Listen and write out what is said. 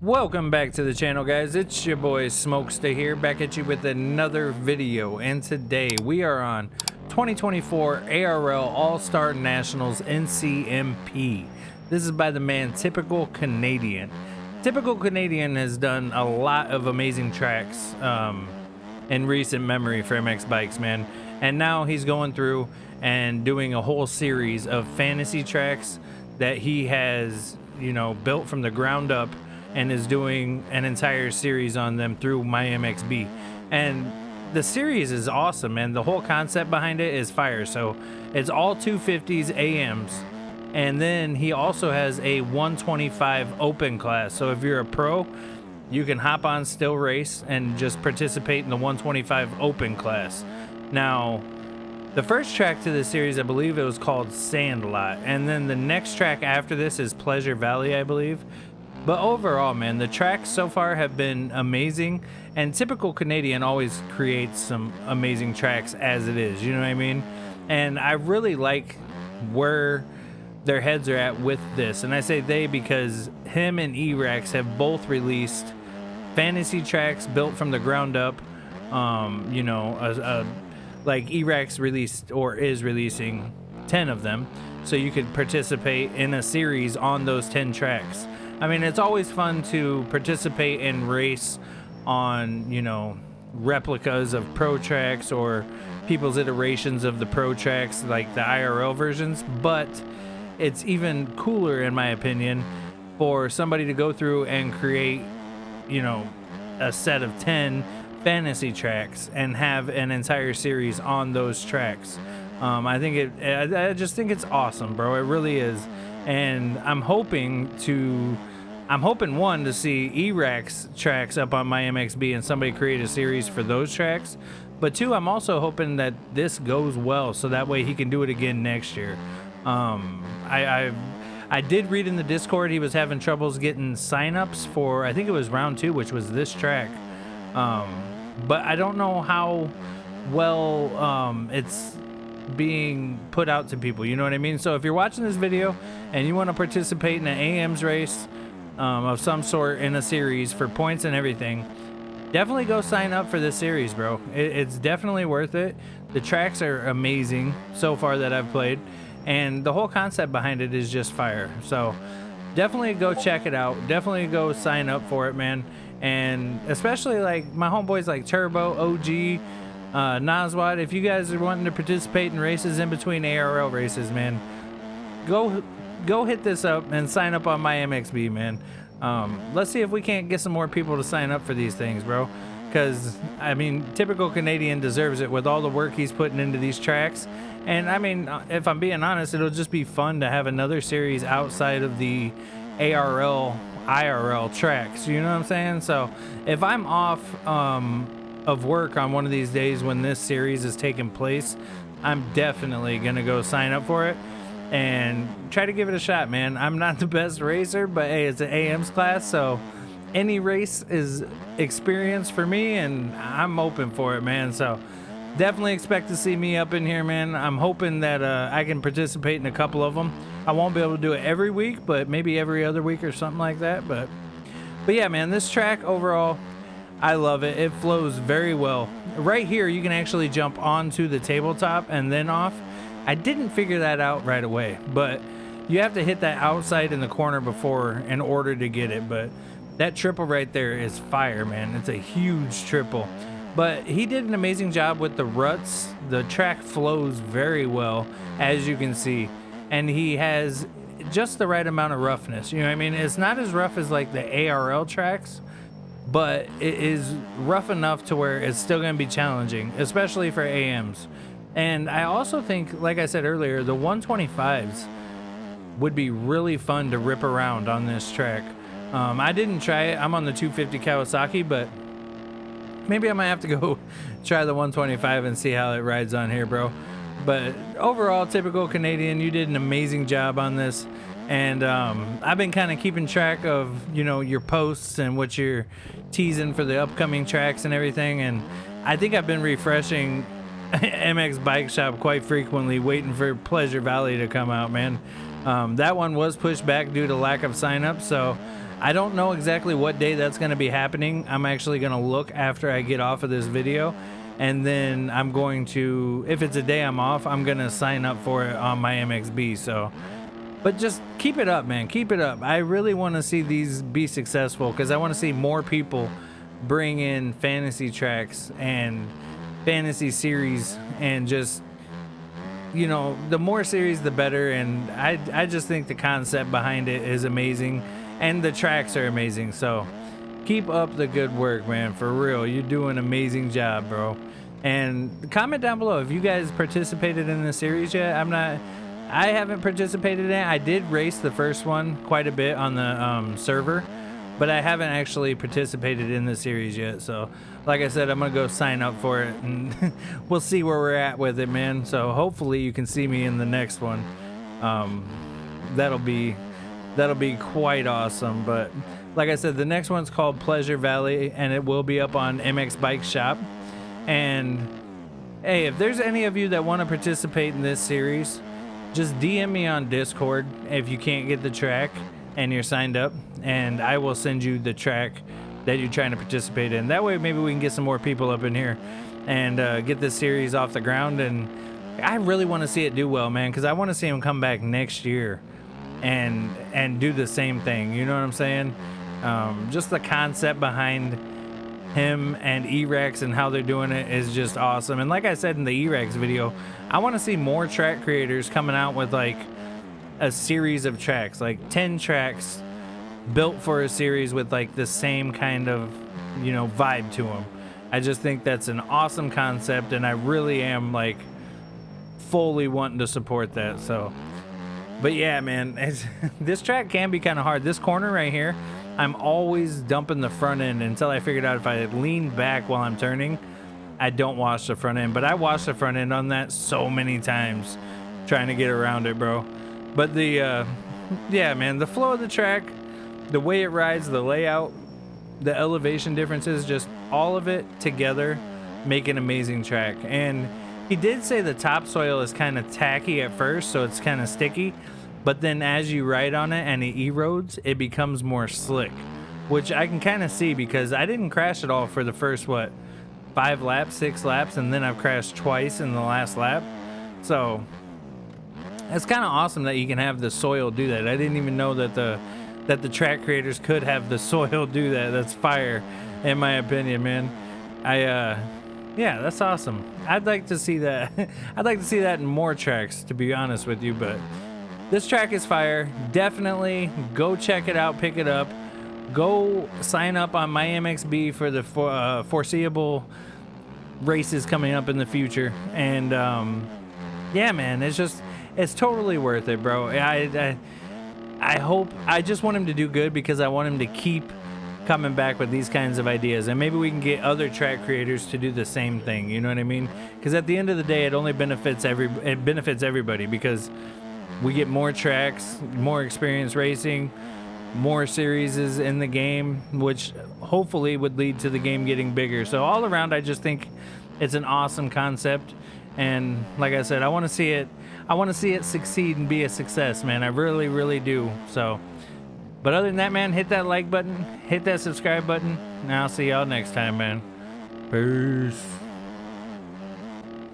Welcome back to the channel, guys. It's your boy Smokesta here, back at you with another video. And today we are on 2024 ARL All-Star Nationals NCMP. This is by the man Typical Canadian. Typical Canadian has done a lot of amazing tracks in recent memory for MX bikes, man. And now he's going through and doing a whole series of fantasy tracks that he has, built from the ground up, and is doing an entire series on them through MyMXB. And the series is awesome, man. The whole concept behind it is fire. So it's all 250s AMs. And then he also has a 125 open class. So if you're a pro, you can hop on Still Race and just participate in the 125 open class. Now, the first track to this series, I believe it was called Sandlot. And then the next track after this is Pleasure Valley, I believe. But overall, man, the tracks so far have been amazing, and Typical Canadian always creates some amazing tracks as it is, you know what I mean? And I really like where their heads are at with this, and I say they because him and E-Rax have both released fantasy tracks built from the ground up. Like E-Rax released or is releasing 10 of them, so you could participate in a series on those 10 tracks. I mean, it's always fun to participate and race on, replicas of pro tracks or people's iterations of the pro tracks, like the IRL versions. But it's even cooler, in my opinion, for somebody to go through and create, a set of 10 fantasy tracks and have an entire series on those tracks. I just think it's awesome, bro. It really is. And I'm hoping one to see E-Rax tracks up on MyMXB and somebody create a series for those tracks. But two, I'm also hoping that this goes well so that way he can do it again next year. I did read in the Discord he was having troubles getting signups for, I think it was round 2, which was this track. But I don't know how well it's being put out to people, you know what I mean? So if you're watching this video and you want to participate in an AMs race of some sort in a series for points and everything, definitely go sign up for this series, bro. It's definitely worth it. The tracks are amazing so far that I've played, and the whole concept behind it is just fire. So definitely go check it out. Definitely go sign up for it, man. And especially like my homeboys like Turbo, OG, Naswad, if you guys are wanting to participate in races in between ARL races, man, go hit this up and sign up on MyMXB, man. Let's see if we can't get some more people to sign up for these things, bro, because I mean, Typical Canadian deserves it with all the work he's putting into these tracks. And I mean, if I'm being honest, it'll just be fun to have another series outside of the ARL IRL tracks, you know what I'm saying? So if I'm off of work on one of these days when this series is taking place, I'm definitely gonna go sign up for it and try to give it a shot, man. I'm not the best racer, but hey, it's an AMs class, so any race is experience for me, and I'm open for it, man. So definitely expect to see me up in here, man. I'm hoping that I can participate in a couple of them. I won't be able to do it every week, but maybe every other week or something like that. But yeah, man, this track overall, I love it. It flows very well. Right here, you can actually jump onto the tabletop and then off. I didn't figure that out right away, but you have to hit that outside in the corner before in order to get it. But that triple right there is fire, man. It's a huge triple. But he did an amazing job with the ruts. The track flows very well, as you can see. And he has just the right amount of roughness. You know what I mean? It's not as rough as like the ARL tracks, but it is rough enough to where it's still going to be challenging, especially for AMs. And I also think, like I said earlier, the 125s would be really fun to rip around on this track. I didn't try it. I'm on the 250 Kawasaki, but maybe I might have to go try the 125 and see how it rides on here, bro. But overall, Typical Canadian, you did an amazing job on this. And I've been kind of keeping track of, your posts and what you're teasing for the upcoming tracks and everything. And I think I've been refreshing MX Bike Shop quite frequently, waiting for Pleasure Valley to come out, man. That one was pushed back due to lack of signups, so I don't know exactly what day that's going to be happening. I'm actually going to look after I get off of this video, and then I'm going to, if it's a day I'm off, I'm going to sign up for it on my MXB. So, but just keep it up, man. Keep it up. I really want to see these be successful, because I want to see more people bring in fantasy tracks and fantasy series, and just, you know, the more series the better. And I just think the concept behind it is amazing, and the tracks are amazing. So keep up the good work, man. For real, you're doing an amazing job, bro. And comment down below if you guys participated in the series yet. I haven't participated in it. I did race the first one quite a bit on the server, but I haven't actually participated in the series yet. So like I said, I'm gonna go sign up for it, and we'll see where we're at with it, man. So hopefully you can see me in the next one. That'll be quite awesome. But like I said, the next one's called Pleasure Valley, and it will be up on MX Bike Shop. And hey, if there's any of you that want to participate in this series, just DM me on Discord if you can't get the track and you're signed up, and I will send you the track that you're trying to participate in. That way maybe we can get some more people up in here and get this series off the ground. And I really want to see it do well, man, because I want to see him come back next year and do the same thing. You know what I'm saying? Just the concept behind him and E-Rex and how they're doing it is just awesome. And like I said in the E-Rex video, I want to see more track creators coming out with like a series of tracks, like 10 tracks built for a series with like the same kind of, you know, vibe to them. I just think that's an awesome concept, and I really am like fully wanting to support that. So, but yeah, man, this track can be kind of hard. This corner right here, I'm always dumping the front end until I figured out if I lean back while I'm turning, I don't wash the front end. But I washed the front end on that so many times trying to get around it, bro. But the yeah, man, the flow of the track, the way it rides, the layout, the elevation differences, just all of it together make an amazing track. And he did say the topsoil is kind of tacky at first, so it's kind of sticky, but then as you ride on it and it erodes, it becomes more slick, which I can kind of see because I didn't crash at all for the first, what, 5 laps, 6 laps, and then I've crashed twice in the last lap. So it's kind of awesome that you can have the soil do that. I didn't even know that the track creators could have the soil do that. That's fire, in my opinion, man. Yeah, that's awesome. I'd like to see that. I'd like to see that in more tracks, to be honest with you. But this track is fire. Definitely go check it out, pick it up. Go sign up on my MXB for the foreseeable races coming up in the future. And yeah, man, it's totally worth it, bro. I just want him to do good because I want him to keep coming back with these kinds of ideas, and maybe we can get other track creators to do the same thing. You know what I mean? Because at the end of the day, it only benefits everybody, because we get more tracks, more experience racing, more series in the game, which hopefully would lead to the game getting bigger. So all around, I just think it's an awesome concept. And like I said, I want to see it succeed and be a success, man. I really, really do. So, but other than that, man, hit that like button, hit that subscribe button, and I'll see y'all next time, man. Peace.